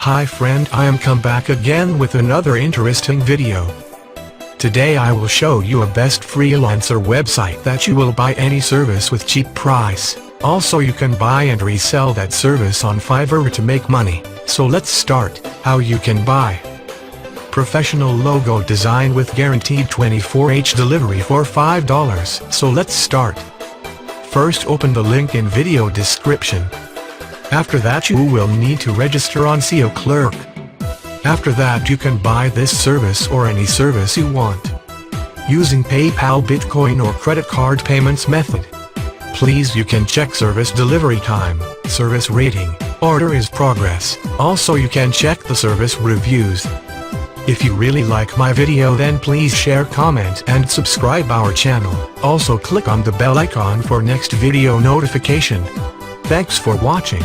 Hi friend, I am come back again with another interesting video. Today I will show you a best freelancer website that you will buy any service with cheap price. Also you can buy and resell that service on Fiverr to make money. So let's start. How you can buy. Professional logo design with guaranteed 24h delivery for $5. So let's start. First open the link in video description. After that you will need to register on Seoclerks. After that you can buy this service or any service you want. Using PayPal, Bitcoin or credit card payments method. Please you can check service delivery time, service rating, order is progress. Also you can check the service reviews. If you really like my video then please share, comment and subscribe our channel. Also click on the bell icon for next video notification. Thanks for watching.